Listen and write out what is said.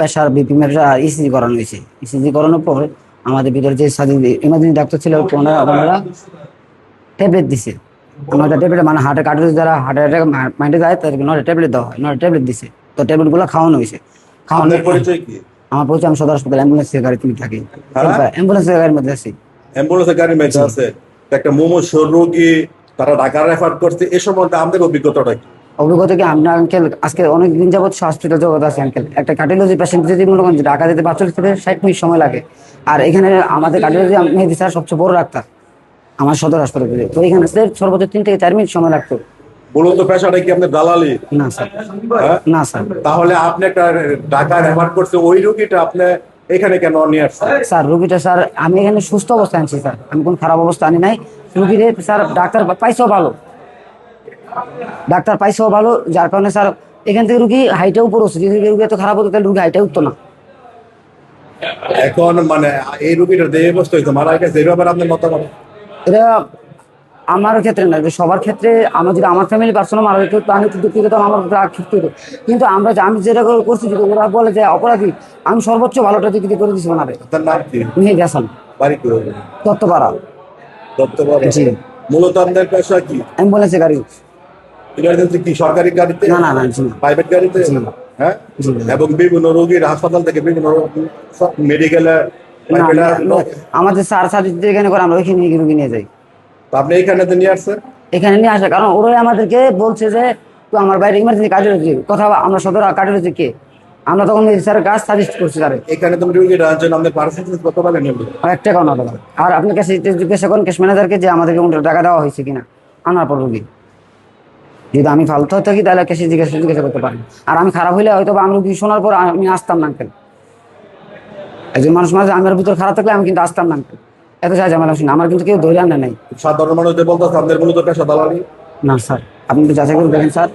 Pressure, BP, pressure, ECG করানো হয়েছে। ECG করানোর পর আমাদের ভিতরে যে ইমার্জেন্সি ডাক্তার ছিল ওনারা ট্যাবলেট দিছে। আমাদের ট্যাবলেট মানে হার্টের কার্ডিওলজি যারা হার্ট অ্যাটাক মাইন্ডে যায় তাদেরকে নয় ট্যাবলেট দেওয়া হয়, নয় ট্যাবলেট দিছে। তো ট্যাবলেটগুলো খাওয়ানো হয়েছে। খাওয়ানো আপনার পরিচয় কি? আমার পরিচয়, আমি সদর হাসপাতাল অ্যাম্বুলেন্সের গাড়িতে থাকি। হ্যাঁ? অ্যাম্বুলেন্সের গাড়ির মধ্যে আছি। অ্যাম্বুলেন্সের গাড়ির মধ্যে আছে একটা মুমূর্ষু রোগী, তারা ঢাকা রেফার করছে, এ সম্বন্ধে আমাদের অভিজ্ঞতাটা কি? অভিজ্ঞতা কি, আমরা আঙ্কেল আজকে অনেক দিন যাবত হসপিটাল জগৎ আছে আঙ্কেল। একটা কার্ডিওলজি পেশেন্ট যদি মনে করেন যে ঢাকা যেতে 45 থেকে 60 মিনিট সময় লাগে, আর এখানে আমাদের কার্ডিওলজি মেহেদী স্যার সবচেয়ে বড় ডাক্তার আমার সদর হাসপাতালে। তো এখানে সর্বোচ্চ 3 থেকে 4 মিনিট সময় লাগতো। মূলত পেশাটা কি আপনার দালালি? না স্যার, হ্যাঁ? না স্যার। তাহলে আপনি একটা ঢাকা রেফার করছে, ওই রোগীটা আপনি এখানে কেন নিয়ে আসছেন? স্যার রুগীটা স্যার আমি এখানে সুস্থ অবস্থায় আনছি স্যার, আমি কোন খারাপ অবস্থা আনি নাই। রুগীরে স্যার ডাক্তার পাইছেও ভালো, ডাক্তার পাইছেও ভালো, যার কারণে স্যার এখান থেকে রুগী হাইটে উপর হচ্ছে। যদি রুগী এত খারাপ হতো তাহলে রুগী হাইটে উঠতো না। এখন মানে এই রোগীটা যে অবস্থা হয়েছে মারা গেছে, এই ব্যাপারে আপনার মতামত? এটা আমার ক্ষেত্রে না, যে সবার ক্ষেত্রে। আমার যদি আমার ফ্যামিলি পার্সোনাল মারা যেত আমি একটু দুঃখিত হতাম, আমার ক্ষেত্রে হতো। কিন্তু আমি যেটা করছি, যদি ওরা বলে যে অপরাধী, আমি সর্বোচ্চ ভালোটা দিকে করে দিচ্ছি ওনারে। তার নাম কি? মেহেদী হাসান, বাড়ি কি হবে? দত্তপাড়া। দত্তপাড়া। জি। মূলত আপনার পেশা কি? অ্যাম্বুলেন্সে গাড়ি। ইমার্জেন্সি কি সরকারি গাড়িতে? না না না, জি না। প্রাইভেট গাড়িতে? জি। হ্যাঁ। জি। এবং বিভিন্ন রোগীর হাসপাতাল থেকে বিভিন্ন মেডিকেলে না, আমাদের স্যার স্যার যেখানে করে আমরা ওইখানে রুগী নিয়ে যাই। আপনি এইখানে তো নিয়ে আসছেন? এখানে নিয়ে আসে কারণ ওরাই আমাদেরকে বলছে যে তো আমার বাইরে ইমার্জেন্সি কার্ডিওলজি কথা, আমরা সদর কার্ডিওলজি কে, আমরা তখন স্যারের কাজ সাজেস্ট করছি স্যার। এখানে তুমি রোগীটা আনছেন, আমাদের পার্সেন্টেজ কত টাকা নেবে? আর 1 টাকাও না দাদা। আর আপনি কাছে জিজ্ঞাসা করেন কেস ম্যানেজারকে যে আমাদেরকে টাকা দেওয়া হয়েছে কিনা আনার পর রুগী। যদি আমি ফালতু থাকি তাহলে কেসে জিজ্ঞাসা করতে পারেন। আর আমি খারাপ হইলে হয়তো আমি রুগী শোনার পর আমি আসতাম না আঙ্কেল। একজন মানুষ মাঝে আমার ভিতর খারাপ থাকলে আমি কিন্তু আসতাম না আঙ্কেল। এত চাই ঝামেলা শুনি, আমার কিন্তু কেউ ধরে আনে নাই। সাধারণ মানুষ যে বলতো আপনাদের মূলত পেশা দালালি। না স্যার, আপনি তো যাচাই করে দেখেন স্যার।